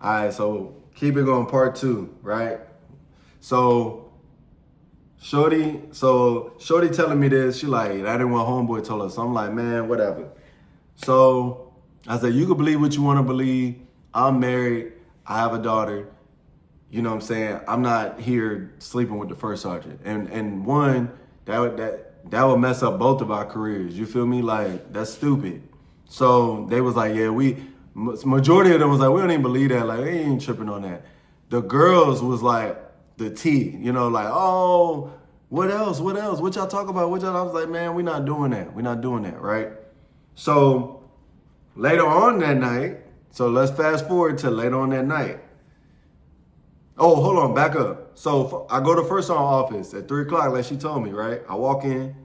All right, so keep it going, part two, right? So Shorty telling me this, she like, I didn't want homeboy told her. So I'm like, man, whatever. So I said, you can believe what you want to believe. I'm married. I have a daughter. You know what I'm saying? I'm not here sleeping with the first sergeant. And one, that would mess up both of our careers. You feel me? Like, that's stupid. So they was like, yeah, majority of them was like, we don't even believe that. Like, they ain't tripping on that. The girls was like the T, you know, like, oh, what else? What else? What y'all talk about? What y'all? I was like, man, we're not doing that. We're not doing that, right? So later on that night, so let's fast forward to later on that night. Oh, hold on, back up. So I go to First On office at 3 o'clock, like she told me, right? I walk in,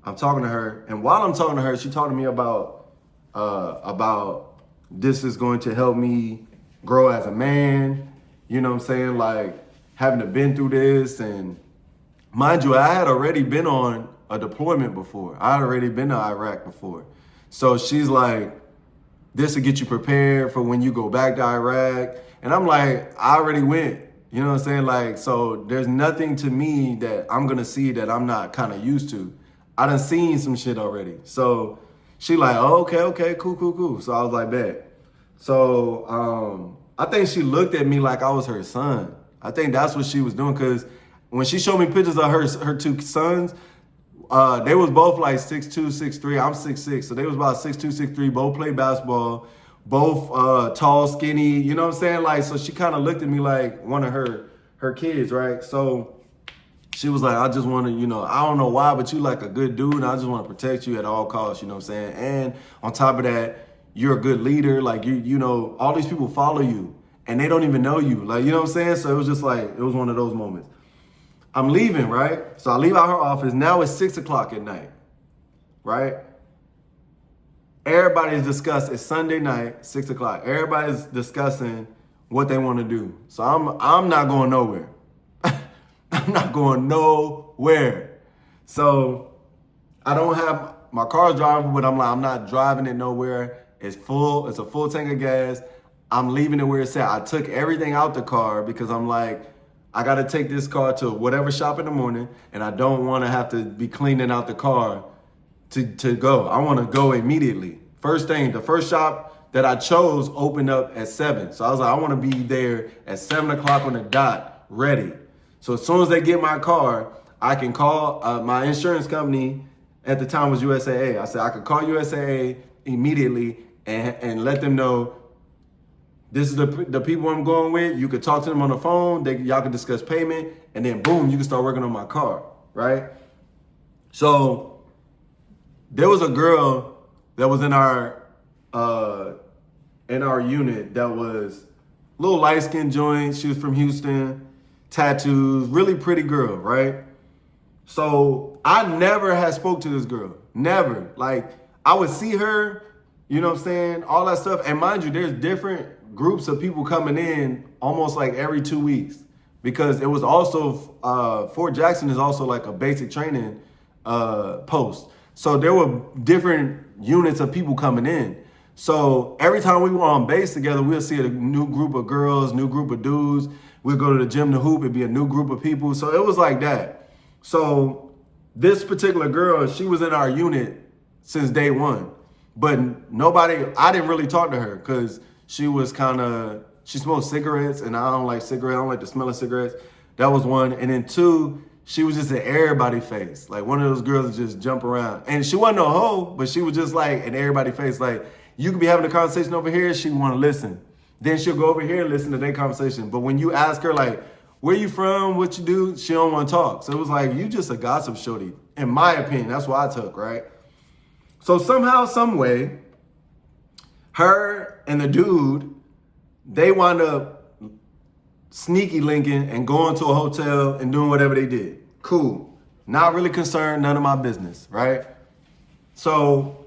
I'm talking to her, and while I'm talking to her, she talking to me about this is going to help me grow as a man. You know what I'm saying? Like having to been through this, and mind you, I had already been on a deployment before. I had already been to Iraq before. So she's like, this will get you prepared for when you go back to Iraq. And I'm like, I already went. You know what I'm saying? Like, so there's nothing to me that I'm gonna see that I'm not kind of used to. I done seen some shit already. So she like, oh, okay, cool. So I was like, bet. So I think she looked at me like I was her son. I think that's what she was doing, because when she showed me pictures of her two sons, they was both like 6'2", 6'3". I'm 6'6", so they was about 6'2", 6'3". Both play basketball, both tall, skinny. You know what I'm saying? Like, so she kind of looked at me like one of her kids, right? So she was like, I just want to, I don't know why, but you like a good dude, and I just want to protect you at all costs. You know what I'm saying? And on top of that, you're a good leader. Like you know, all these people follow you, and they don't even know you. Like, you know what I'm saying? So it was just like, it was one of those moments. I'm leaving, right? So I leave out her office. Now it's 6 o'clock at night, right? Everybody's discussing. It's Sunday night, 6 o'clock. Everybody's discussing what they want to do. So I'm not going nowhere. I'm not going nowhere. So I don't have my car's driving, but I'm like, I'm not driving it nowhere. It's full. It's a full tank of gas. I'm leaving it where it's at. I took everything out the car because I'm like, I got to take this car to whatever shop in the morning, and I don't want to have to be cleaning out the car to go. I want to go immediately. First thing, the first shop that I chose opened up at 7. So I was like, I want to be there at 7 o'clock on the dot, ready. So as soon as they get my car, I can call my insurance company. At the time was USAA. I said I could call USAA immediately and let them know, this is the people I'm going with. You could talk to them on the phone. Y'all can discuss payment, and then boom, you can start working on my car, right? So there was a girl that was in our unit that was a little light-skinned joint. She was from Houston, tattoos, really pretty girl, right? So I never had spoke to this girl, never. Like, I would see her, you know what I'm saying, all that stuff. And mind you, there's different groups of people coming in almost like every 2 weeks, because it was also Fort Jackson is also like a basic training post. So there were different units of people coming in. So every time we were on base together, we'll see a new group of girls, new group of dudes. We'll go to the gym to hoop. It'd be a new group of people. So it was like that. So this particular girl, she was in our unit since day one, but I didn't really talk to her because she smoked cigarettes, and I don't like cigarettes. I don't like the smell of cigarettes. That was one. And then two, she was just in everybody's face. Like one of those girls that just jump around. And she wasn't no hoe, but she was just like in everybody's face. Like, you could be having a conversation over here, she want to listen. Then she'll go over here and listen to their conversation. But when you ask her, like, where you from, what you do, she don't want to talk. So it was like, you just a gossip shorty, in my opinion. That's what I took, right? So somehow, some way, her and the dude, they wound up sneaky linking and going to a hotel and doing whatever they did. Cool. Not really concerned, none of my business, right? So,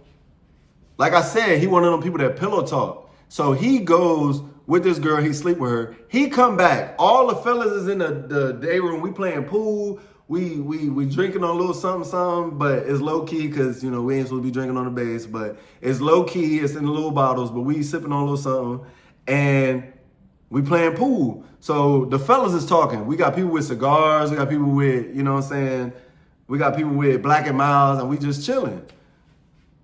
like I said, he one of them people that pillow talk. So he goes with this girl, he sleep with her. He come back. All the fellas is in the day room. We playing pool. We drinking on a little something, but it's low key because, we ain't supposed to be drinking on the base, but it's low key. It's in the little bottles, but we sipping on a little something. And We playing pool. So the fellas is talking. We got people with cigars. We got people with, you know what I'm saying? We got people with Black and Miles, and we just chilling.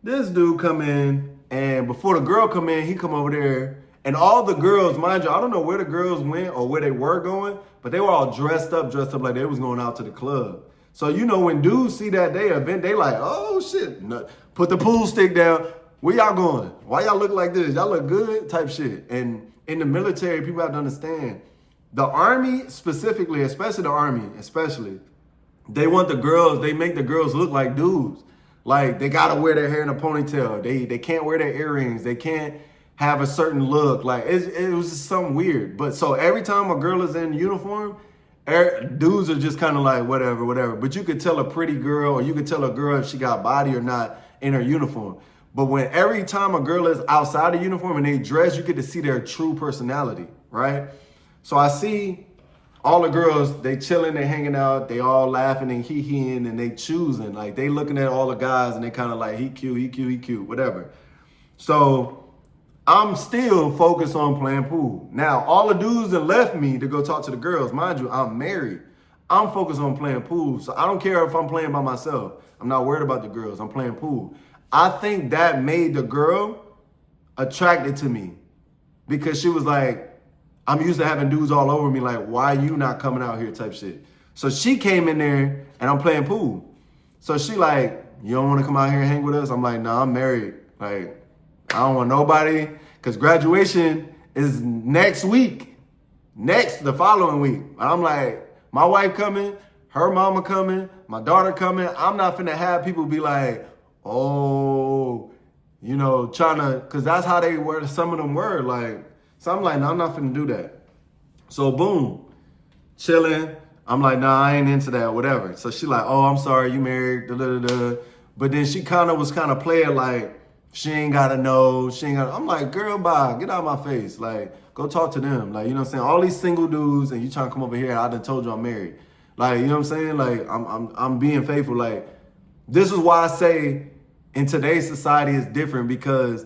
This dude come in, and before the girl come in, he come over there. And all the girls, mind you, I don't know where the girls went or where they were going, but they were all dressed up like they was going out to the club. So, you know, when dudes see that day event, they like, oh, shit. Put the pool stick down. Where y'all going? Why y'all look like this? Y'all look good? Type shit. And in the military, people have to understand, the Army specifically, especially the Army, they want the girls, they make the girls look like dudes. Like, they got to wear their hair in a ponytail. They can't wear their earrings. They can't have a certain look. Like, it was just something weird. But so every time a girl is in uniform, dudes are just kind of like, whatever. But you could tell a pretty girl, or you could tell a girl if she got body or not in her uniform. But when every time a girl is outside the uniform and they dress, you get to see their true personality, right? So I see all the girls, they chilling, they hanging out, they all laughing and hee-heeing and they choosing. Like, they looking at all the guys and they kind of like, he cute, whatever. So I'm still focused on playing pool. Now, all the dudes that left me to go talk to the girls, mind you, I'm married. I'm focused on playing pool. So I don't care if I'm playing by myself. I'm not worried about the girls. I'm playing pool. I think that made the girl attracted to me because she was like, I'm used to having dudes all over me, like, why you not coming out here type shit. So she came in there and I'm playing pool. So she like, you don't want to come out here and hang with us? I'm like, nah, I'm married. Like, I don't want nobody, because graduation is next week. The following week. I'm like, my wife coming, her mama coming, my daughter coming. I'm not finna have people be like, oh, you know, trying to, because that's how they were, some of them were like, so I'm like, no, I'm not finna do that. So boom, chilling. I'm like, nah, I ain't into that, whatever. So she like, oh, I'm sorry, you married, da-da-da-da. But then she was playing like, she ain't gotta know, I'm like, girl, bye, get out of my face. Like, go talk to them. Like, you know what I'm saying? All these single dudes and you trying to come over here, I done told you I'm married. Like, you know what I'm saying? Like, I'm being faithful. Like, this is why I say in today's society it's different, because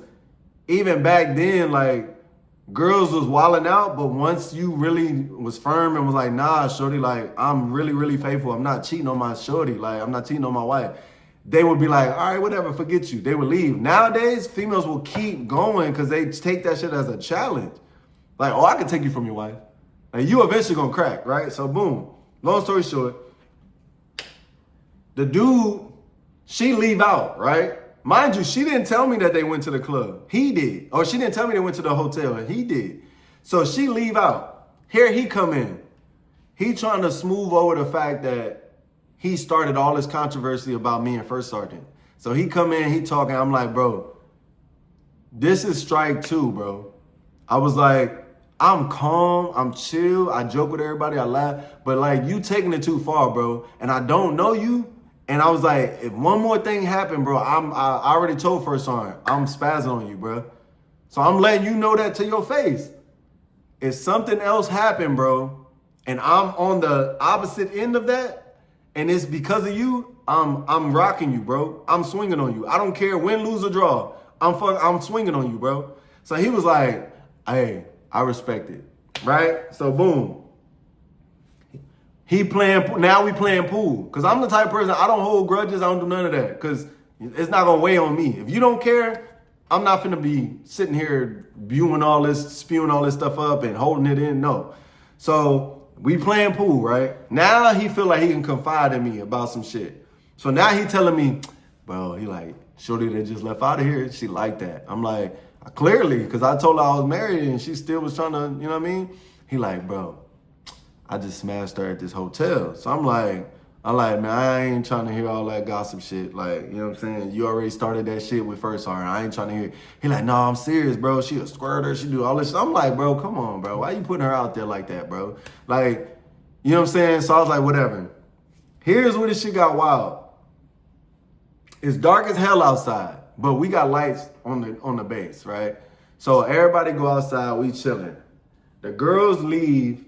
even back then, like, girls was wilding out, but once you really was firm and was like, nah, shorty, like, I'm really, really faithful. I'm not cheating on my shorty. Like, I'm not cheating on my wife. They would be like, all right, whatever, forget you. They would leave. Nowadays, females will keep going because they take that shit as a challenge. Like, oh, I can take you from your wife. Like, you eventually gonna crack, right? So boom. Long story short, the dude, she leave out, right? Mind you, she didn't tell me that they went to the club. He did. Or she didn't tell me they went to the hotel. He did. So she leave out. Here he come in. He trying to smooth over the fact that he started all this controversy about me and First Sergeant. So he come in, he talking. I'm like, bro, this is strike two, bro. I was like, I'm calm, I'm chill. I joke with everybody, I laugh. But like, you taking it too far, bro. And I don't know you. And I was like, if one more thing happened, bro, I already told First Sergeant, I'm spazzing on you, bro. So I'm letting you know that to your face. If something else happened, bro, and I'm on the opposite end of that, and it's because of you, I'm rocking you, bro. I'm swinging on you. I don't care win, lose, or draw. I'm swinging on you, bro. So he was like, hey, I respect it, right? So boom. Now we playing pool. Because I'm the type of person, I don't hold grudges. I don't do none of that. Because it's not going to weigh on me. If you don't care, I'm not finna be sitting here spewing all this stuff up and holding it in. No. So we playing pool, right? Now he feel like he can confide in me about some shit. So now he telling me, bro, he like, shorty that just left out of here, she like that. I'm like, clearly, because I told her I was married and she still was trying to, you know what I mean? He like, bro, I just smashed her at this hotel. So I'm like, man, I ain't trying to hear all that gossip shit. Like, you know what I'm saying? You already started that shit with First Sergeant. I ain't trying to hear it. He like, no, I'm serious, bro. She a squirter. She do all this shit. I'm like, bro, come on, bro. Why you putting her out there like that, bro? Like, you know what I'm saying? So I was like, whatever. Here's where this shit got wild. It's dark as hell outside, but we got lights on the base, right? So everybody go outside, we chilling. The girls leave,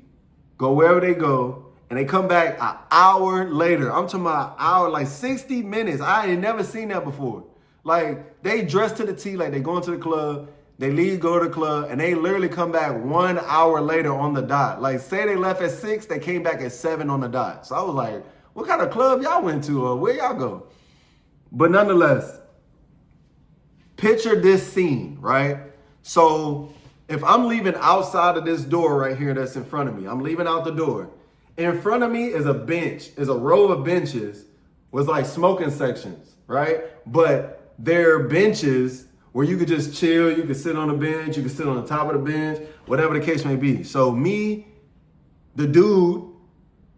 go wherever they go, and they come back an hour later. I'm talking about an hour, like 60 minutes. I ain't never seen that before. Like, they dressed to the T like they going to the club. They leave, go to the club, and they literally come back 1 hour later on the dot. Like, say they left at 6, they came back at 7 on the dot. So I was like, what kind of club y'all went to, or where y'all go? But nonetheless, picture this scene, right? So if I'm leaving outside of this door right here that's in front of me, I'm leaving out the door. In front of me is a bench, is a row of benches with like smoking sections, right? But they're benches where you could just chill, you could sit on the bench, you could sit on the top of the bench, whatever the case may be. So me, the dude,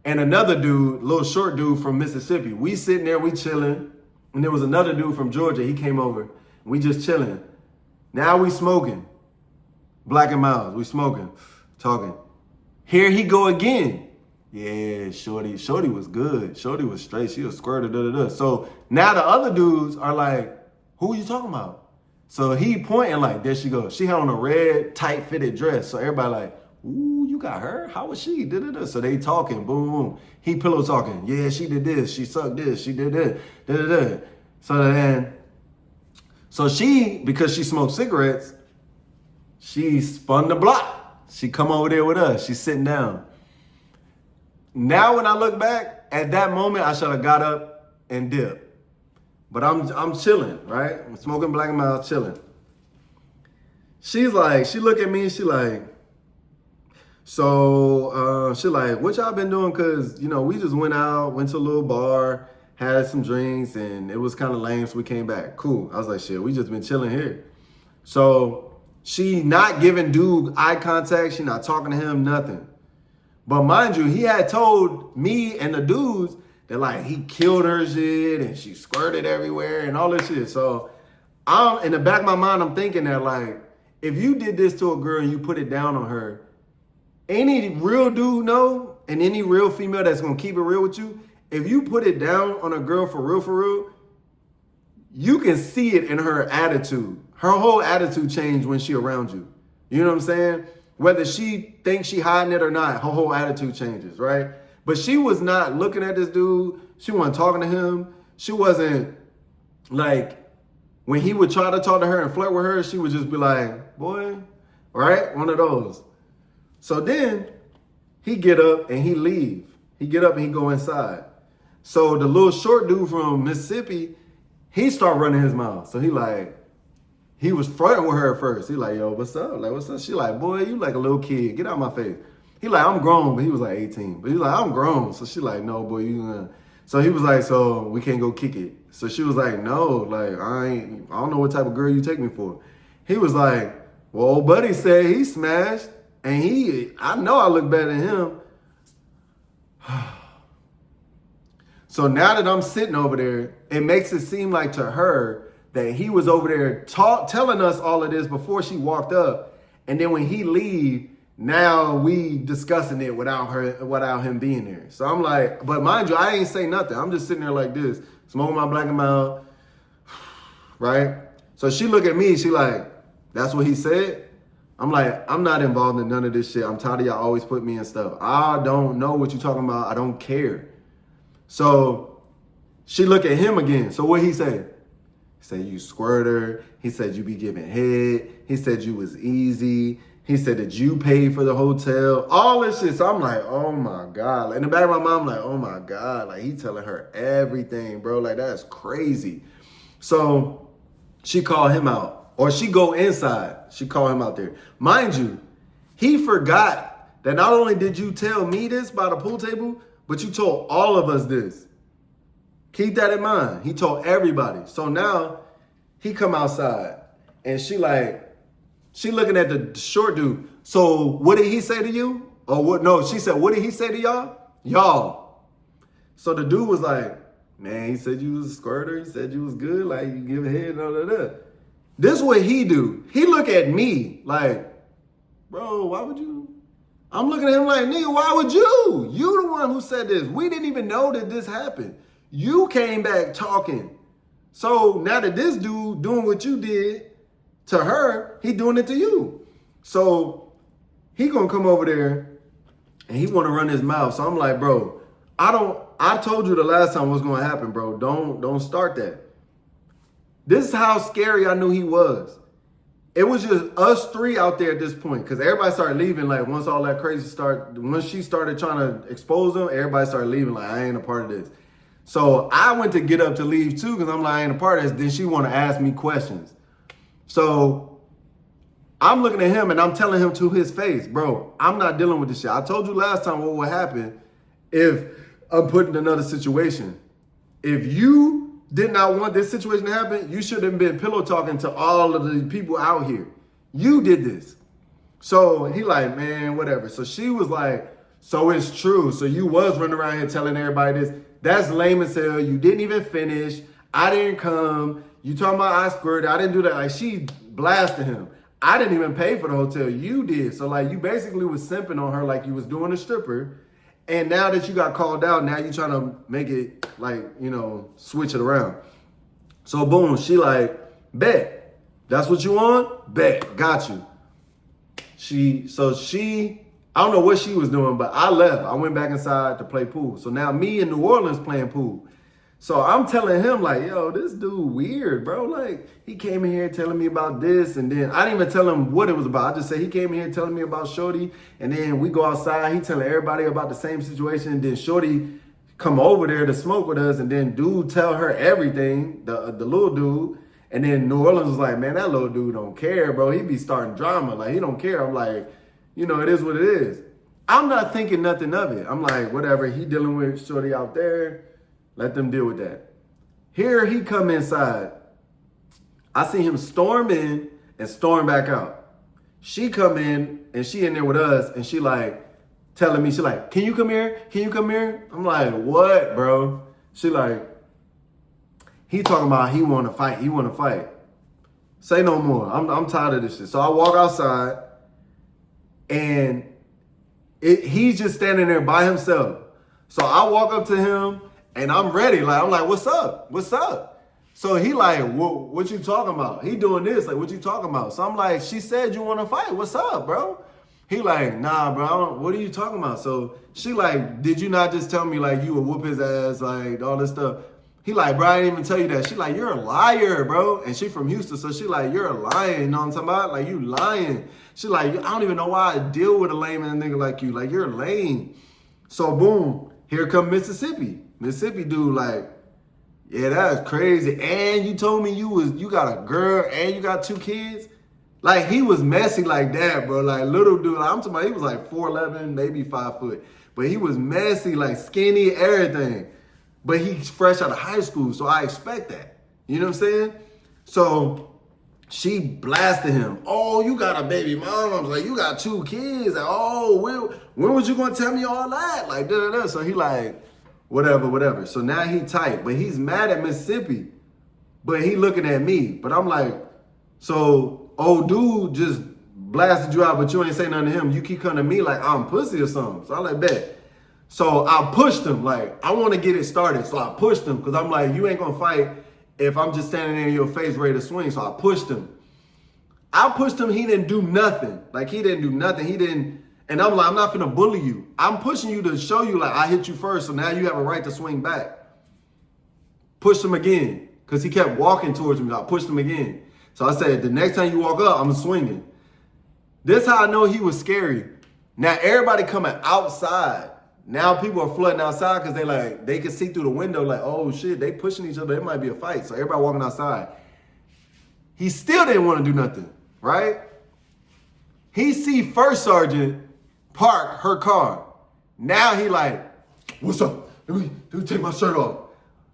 and another dude, little short dude from Mississippi, we sitting there, we chilling. And there was another dude from Georgia, he came over, we just chilling. Now we smoking. Black and Miles, we smoking, talking. Here he go again. Yeah, Shorty was good. Shorty was straight, she was squirted, da-da-da. So now the other dudes are like, who are you talking about? So he pointing like, there she goes. She had on a red, tight-fitted dress. So everybody like, ooh, you got her? How was she? Da-da-da. So they talking, boom, boom. He pillow talking. Yeah, she did this. She sucked this. She did this. Da-da-da. So she, because she smoked cigarettes, she spun the block. She come over there with us. She's sitting down. Now when I look back, at that moment, I should have got up and dipped. But I'm chilling, right? I'm smoking Black and Mild, chilling. She's like, she look at me, she like, so she like, what y'all been doing? Cause we just went out, went to a little bar, had some drinks, and it was kind of lame, so we came back. Cool. I was like, shit, we just been chilling here. So she not giving dude eye contact, she not talking to him, nothing. But mind you, he had told me and the dudes that like he killed her shit and she squirted everywhere and all this shit. So I'm in the back of my mind, I'm thinking that like, if you did this to a girl and you put it down on her, any real dude know, and any real female that's gonna keep it real with you, if you put it down on a girl for real, you can see it in her attitude. Her whole attitude changed when she around you. You know what I'm saying? Whether she thinks she hiding it or not, her whole attitude changes, right? But she was not looking at this dude. She wasn't talking to him. She wasn't like, when he would try to talk to her and flirt with her, she would just be like, boy, right? One of those. So then he get up and he leave. He get up and he go inside. So the little short dude from Mississippi, he start running his mouth. So he was flirting with her at first. He like, yo, what's up? Like, what's up? She like, boy, you like a little kid. Get out of my face. He like, I'm grown, but he was like 18. But he like, I'm grown. So she like, no, boy, you. So he was like, so we can't go kick it. So she was like, no, like, I don't know what type of girl you take me for. He was like, well, old buddy said he smashed, and I know I look better than him. So now that I'm sitting over there, it makes it seem like to her that he was over there telling us all of this before she walked up. And then when he leave, now we discussing it without him being there. So I'm like, but mind you, I ain't say nothing. I'm just sitting there like this, smoking my Black and Mild, right? So she look at me, she like, that's what he said? I'm like, I'm not involved in none of this shit. I'm tired of y'all always put me in stuff. I don't know what you talking about. I don't care. So she look at him again. So what he say? He said, you squirter. He said, you be giving head. He said, you was easy. He said that you paid for the hotel. All this shit. So I'm like, oh my God. Like, in the back of my mind, I'm like, oh my God. Like, he telling her everything, bro. Like, that's crazy. So she called him out. Or she go inside. She called him out there. Mind you, he forgot that not only did you tell me this by the pool table, but you told all of us this. Keep that in mind. He told everybody. So now he come outside and she looking at the short dude. So what did he say to you? Or what? No, she said, what did he say to y'all? Y'all. So the dude was like, man, he said you was a squirter. He said you was good. Like, you give a head and all that. This is what he do. He look at me like, bro, why would you? I'm looking at him like, nigga, why would you? You the one who said this. We didn't even know that this happened. You came back talking. So now that this dude doing what you did to her, he doing it to you. So he gonna come over there and he wanna run his mouth. So I'm like, bro, I told you the last time what's gonna happen, bro. Don't start that. This is how scary I knew he was. it was just us three out there at this point because everybody started leaving. Like once all that crazy once she started trying to expose them, everybody started leaving. Like I ain't a part of this. So I went to get up to leave too because I'm like I ain't a part of this. Then she want to ask me questions. So I'm looking at him and I'm telling him to his face, bro, I'm not dealing with this shit. I told you last time what would happen if I'm put in another situation. If you did not want this situation to happen, you shouldn't have been pillow talking to all of the people out here. You did this. So he like, man, whatever. So she was like, so it's true. So you was running around here telling everybody this. That's lame as hell. You didn't even finish. I didn't come. You talking about I squirted. I didn't do that. Like she blasted him. I didn't even pay for the hotel. You did. So like you basically was simping on her like you was doing a stripper. And now that you got called out, now you trying to make it like, you know, switch it around. So boom, she like, bet. That's what you want? Bet. Got you. I don't know what she was doing, but I left. I went back inside to play pool. So now me in New Orleans playing pool. So I'm telling him like, yo, this dude weird, bro. Like he came in here telling me about this. And then I didn't even tell him what it was about. I just said he came in here telling me about Shorty. And then we go outside. He telling everybody about the same situation. And then Shorty come over there to smoke with us. And then dude tell her everything, the little dude. And then New Orleans was like, man, that little dude don't care, bro. He be starting drama. Like he don't care. I'm like, you know, it is what it is. I'm not thinking nothing of it. I'm like, whatever. He dealing with Shorty out there. Let them deal with that. Here he come inside. I see him storm in and storm back out. She come in and she in there with us and she like telling me, she like, can you come here? Can you come here? I'm like, what, bro? She like, he talking about he want to fight. He want to fight. Say no more. I'm tired of this shit. So I walk outside and he's just standing there by himself. So I walk up to him. And I'm ready. Like, I'm like, what's up? What's up? So he like, what you talking about? He doing this. Like, what you talking about? So I'm like, she said you want to fight. What's up, bro? He like, nah, bro. What are you talking about? So she like, did you not just tell me like you would whoop his ass, like all this stuff? He like, bro, I didn't even tell you that. She like, you're a liar, bro. And she from Houston. So she like, you're a liar. You know what I'm talking about? Like, you lying. She like, I don't even know why I deal with a lame ass nigga like you. Like, you're lame. So boom, here come Mississippi. Mississippi dude like, yeah, that's crazy. And you told me you got a girl and you got 2 kids? Like, he was messy like that, bro. Like, little dude, like, I'm talking about he was like 4'11", maybe 5 foot. But he was messy, like skinny, everything. But he's fresh out of high school, so I expect that. You know what I'm saying? So she blasted him. Oh, you got a baby mom. I was like, you got 2 kids. Like, oh, when was you going to tell me all that? Like, da-da-da. So he like, whatever. So now he tight, but he's mad at Mississippi, but he looking at me. But I'm like, so old dude just blasted you out, but you ain't say nothing to him. You keep coming to me like I'm pussy or something. So I like, bet. So I pushed him. Like, I want to get it started. So I pushed him because I'm like, you ain't going to fight if I'm just standing there in your face ready to swing. So I pushed him. He didn't do nothing. Like, he didn't do nothing. He didn't. And I'm like, I'm not finna bully you. I'm pushing you to show you like I hit you first, so now you have a right to swing back. Pushed him again, because he kept walking towards me. I pushed him again. So I said, the next time you walk up, I'm swinging. This how I know he was scary. Now everybody coming outside. Now people are flooding outside because they can see through the window like, oh shit, they pushing each other. It might be a fight. So everybody walking outside. He still didn't want to do nothing, right? He see First Sergeant park her car. Now he like, what's up? Let me take my shirt off.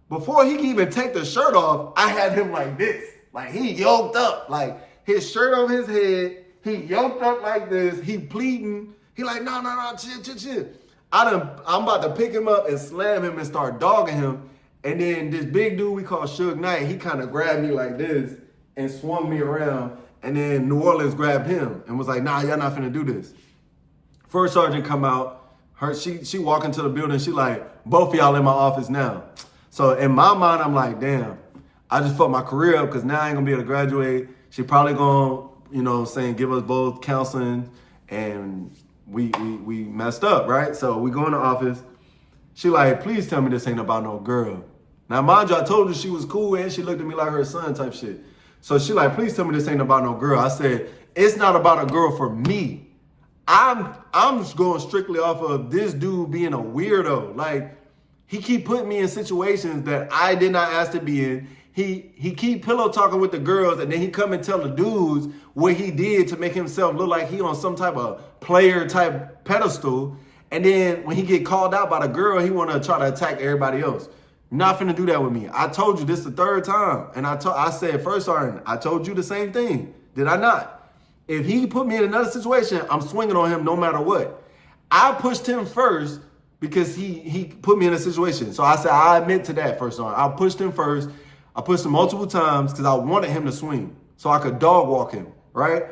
Before he can even take the shirt off, I had him like this. Like, he yoked up. Like, his shirt on his head. He yoked up like this. He pleading. He like, no, chill. I'm about to pick him up and slam him and start dogging him. And then this big dude we call Suge Knight, he kind of grabbed me like this and swung me around. And then New Orleans grabbed him and was like, nah, y'all not finna do this. First Sergeant come out. She walk into the building. She like, both of y'all in my office now. So in my mind, I'm like, damn, I just fucked my career up because now I ain't gonna be able to graduate. She probably gonna, give us both counseling, and we messed up, right? So we go in the office. She like, please tell me this ain't about no girl. Now, mind you, I told her she was cool and she looked at me like her son type shit. So she like, please tell me this ain't about no girl. I said, it's not about a girl for me. I'm just going strictly off of this dude being a weirdo. Like, he keep putting me in situations that I did not ask to be in. He keep pillow talking with the girls, and then he come and tell the dudes what he did to make himself look like he on some type of player type pedestal. And then when he get called out by the girl, he want to try to attack everybody else. You're not finna do that with me. I told you this the third time. And I said, first, Arden, I told you the same thing. Did I not? If he put me in another situation, I'm swinging on him no matter what. I pushed him first because he put me in a situation. So I said, I admit to that, first Arden. I pushed him first. I pushed him multiple times because I wanted him to swing so I could dog walk him, right?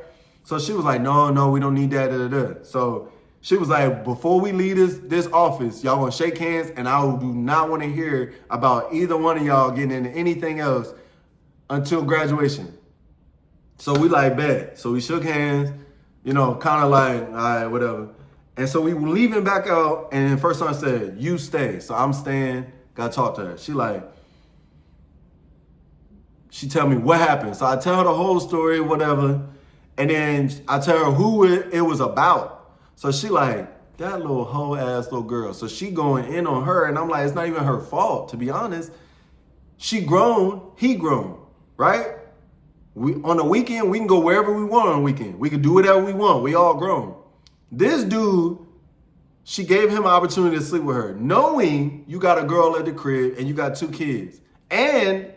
So she was like, no, we don't need that, da, da, da. So she was like, before we leave this office, y'all gonna shake hands, and I do not want to hear about either one of y'all getting into anything else until graduation. So we like, bet. So we shook hands, kind of like, all right, whatever. And so we were leaving back out, and first time said, you stay. So I'm staying, gotta talk to her. She tell me what happened. So I tell her the whole story, whatever. And then I tell her who it was about. So she like, that little hoe ass little girl. So she going in on her, and I'm like, it's not even her fault, to be honest. She grown, he grown, right? On the weekend, we can go wherever we want on the weekend. We can do whatever we want. We all grown. This dude, she gave him an opportunity to sleep with her, knowing you got a girl at the crib and you got 2 kids. And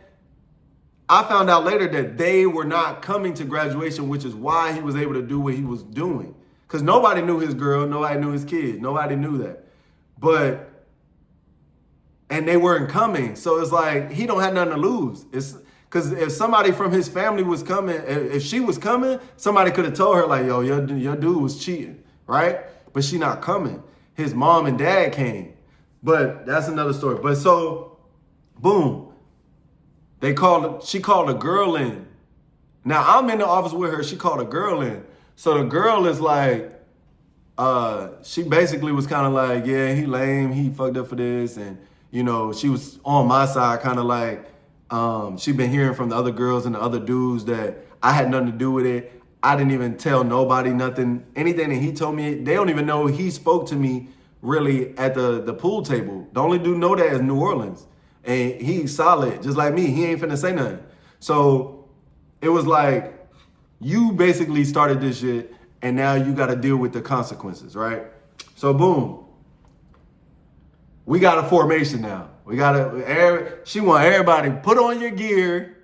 I found out later that they were not coming to graduation, which is why he was able to do what he was doing. Because nobody knew his girl, nobody knew his kids, nobody knew that. And they weren't coming. So it's like, he don't have nothing to lose. It's because if somebody from his family was coming, if she was coming, somebody could have told her like, yo, your dude was cheating, right? But she not coming. His mom and dad came. But that's another story. But so, boom. She called a girl in. Now I'm in the office with her. She called a girl in. So the girl is like, she basically was kind of like, yeah, he lame. He fucked up for this. And, she was on my side, kind of like, she been hearing from the other girls and the other dudes that I had nothing to do with it. I didn't even tell nobody nothing. Anything that he told me, they don't even know he spoke to me really at the pool table. The only dude know that is New Orleans. And he's solid, just like me. He ain't finna say nothing. So it was like, you basically started this shit, and now you got to deal with the consequences, right? So boom, we got a formation now. She want everybody, put on your gear,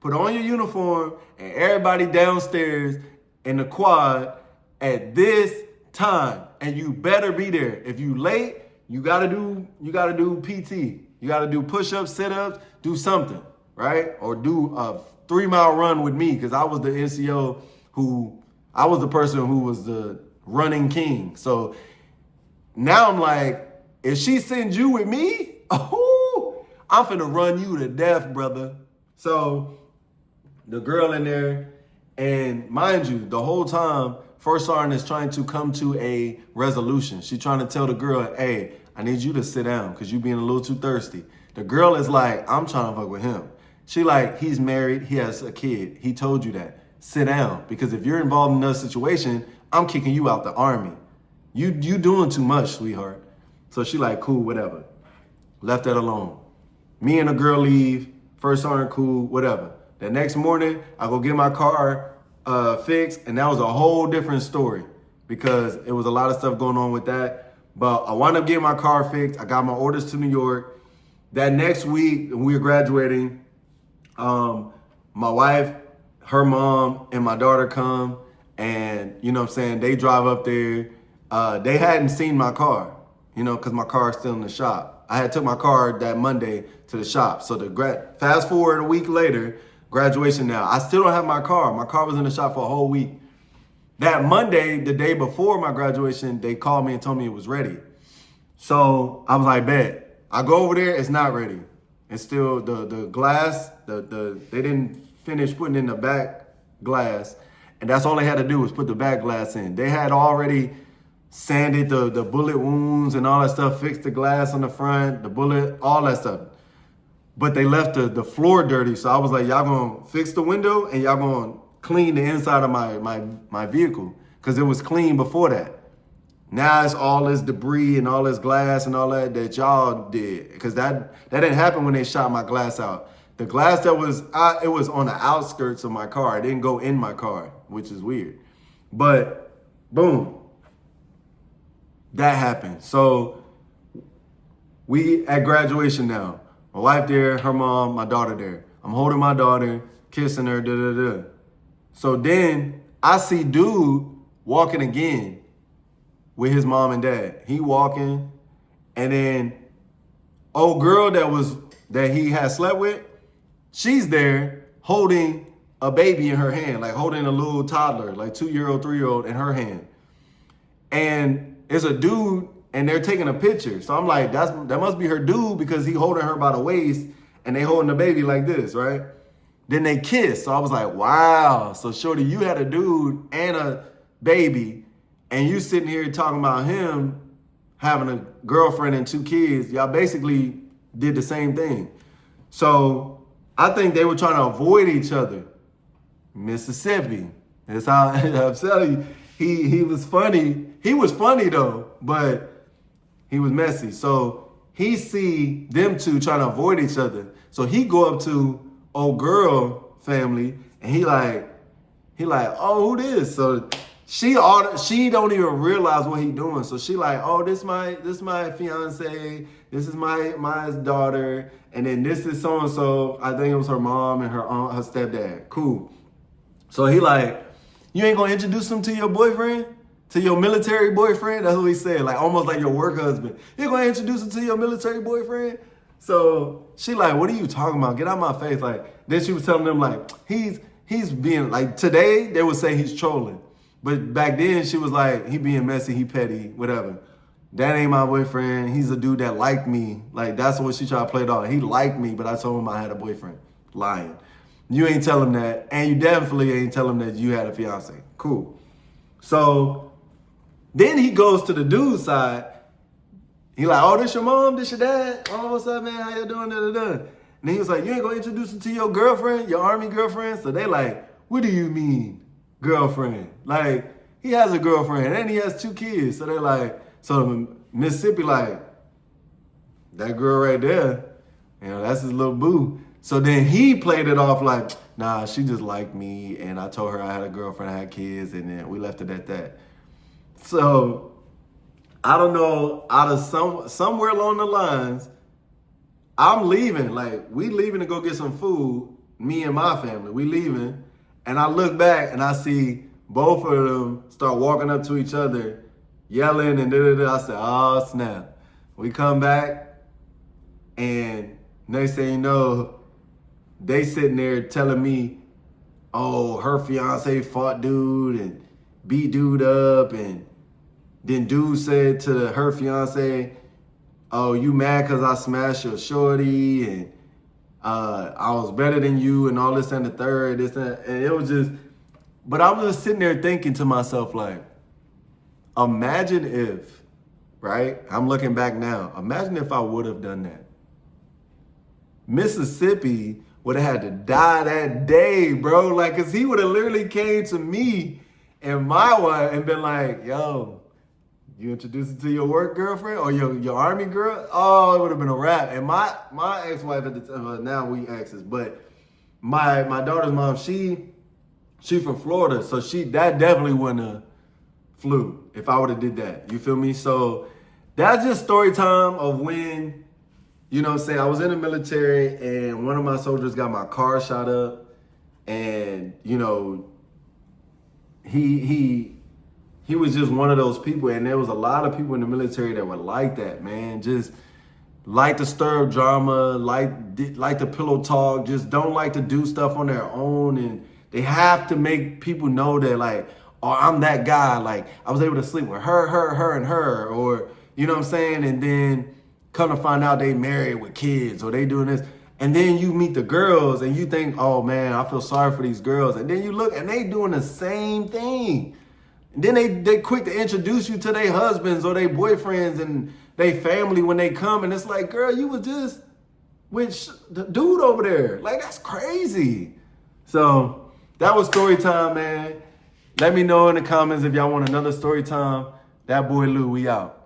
put on your uniform, and everybody downstairs in the quad at this time, and you better be there. If you late, you gotta do PT. You got to do push-ups, sit-ups, do something, right? Or do a 3-mile run with me, because I was the NCO I was the person who was the running king. So now I'm like, if she sends you with me, I'm finna run you to death, brother. So the girl in there, and mind you, the whole time, First Sergeant is trying to come to a resolution. She's trying to tell the girl, hey, I need you to sit down because you being a little too thirsty. The girl is like, I'm trying to fuck with him. She like, he's married, he has a kid. He told you that. Sit down, because if you're involved in another situation, I'm kicking you out the army. You doing too much, sweetheart. So she like, cool, whatever. Left that alone. Me and the girl leave. First Sergeant, cool, whatever. The next morning, I go get my car fixed, and that was a whole different story because it was a lot of stuff going on with that. But I wound up getting my car fixed. I got my orders to New York. That next week, when we were graduating, my wife, her mom, and my daughter come, and they drive up there. They hadn't seen my car, because my car is still in the shop. I had took my car that Monday to the shop. So fast forward a week later, graduation now. I still don't have my car. My car was in the shop for a whole week. That Monday, the day before my graduation, they called me and told me it was ready. So I was like, bet. I go over there, it's not ready. It's still the glass, they didn't finish putting in the back glass. And that's all they had to do was put the back glass in. They had already sanded the bullet wounds and all that stuff, fixed the glass on the front, the bullet, all that stuff. but they left the floor dirty. So I was like, y'all gonna fix the window and y'all gonna clean the inside of my vehicle, because it was clean before that. Now it's all this debris and all this glass and all that y'all did, because that didn't happen when they shot my glass out. The glass that was it was on the outskirts of my car. It didn't go in my car, which is weird. But boom, that happened. So we at graduation now. My wife there, her mom, my daughter there. I'm holding my daughter, kissing her, da-da-da. So then I see dude walking again with his mom and dad. He walking, and then old girl that he had slept with, she's there holding a baby in her hand, like holding a little toddler, like 2-year-old, 3-year-old in her hand. And it's a dude, and they're taking a picture. So I'm like, that must be her dude, because he holding her by the waist and they holding the baby like this, right? Then they kiss. So I was like, wow. So shorty, you had a dude and a baby, and you sitting here talking about him having a girlfriend and 2 kids. Y'all basically did the same thing. So I think they were trying to avoid each other. Mississippi. That's how I'm telling you. He was funny. He was funny though, but he was messy. So he see them two trying to avoid each other. So he go up to old girl family, and he like, oh, who this? So she don't even realize what he doing. So she like, oh, this my fiance. This is my daughter, and then this is so and so. I think it was her mom and her aunt, her stepdad. Cool. So he like, you ain't gonna introduce him to your boyfriend? To your military boyfriend? That's what he said, like almost like your work husband. You gonna introduce him to your military boyfriend? So she like, what are you talking about? Get out my face. Like, then she was telling them like, he's being like, today they would say he's trolling. But back then she was like, he being messy, he petty, whatever. That ain't my boyfriend. He's a dude that liked me. Like, that's what she tried to play it off. He liked me, but I told him I had a boyfriend. Lying. You ain't tell him that, and you definitely ain't tell him that you had a fiance. Cool. So then he goes to the dude's side. He like, oh, this your mom? This your dad? Oh, what's up, man? How you doing? And then he was like, you ain't gonna introduce him to your girlfriend, your army girlfriend? So they like, what do you mean, girlfriend? Like, he has a girlfriend and he has 2 kids. So they're like, so Mississippi like, that girl right there, that's his little boo. So then he played it off like, nah, she just liked me, and I told her I had a girlfriend, I had kids, and then we left it at that. So I don't know, out of somewhere along the lines, I'm leaving. Like, we leaving to go get some food, me and my family, we leaving. And I look back and I see both of them start walking up to each other, yelling and da-da-da. I said, oh, snap. We come back, and next thing you know, they sitting there telling me, oh, her fiance fought dude and beat dude up, and then dude said to her fiance, oh, you mad because I smashed your shorty, and I was better than you, and all this and the third, this and it was just, but I was just sitting there thinking to myself, like, imagine if, right? I'm looking back now. Imagine if I would have done that. Mississippi would have had to die that day, bro. Like, cause he would have literally came to me and my wife and been like, yo, you introduced it to your work girlfriend or your army girl? Oh, it would have been a wrap. And my ex-wife at the time, now we exes, but my daughter's mom, she from Florida, so that definitely wouldn't have flew if I would have did that. You feel me? So that's just story time of when, you know what I'm saying, I was in the military and one of my soldiers got my car shot up, and, you know, he was just one of those people, and there was a lot of people in the military that were like that, man. Just like to stir up drama, like to pillow talk, just don't like to do stuff on their own, and they have to make people know that, like, oh, I'm that guy. Like, I was able to sleep with her, and her, or, you know what I'm saying? And then come to find out they married with kids, or they doing this. And then you meet the girls and you think, oh man, I feel sorry for these girls. And then you look and they doing the same thing. And then they quick to introduce you to their husbands or their boyfriends and their family when they come. And it's like, girl, you was just with the dude over there. Like, that's crazy. So that was story time, man. Let me know in the comments if y'all want another story time. That boy Lou, we out.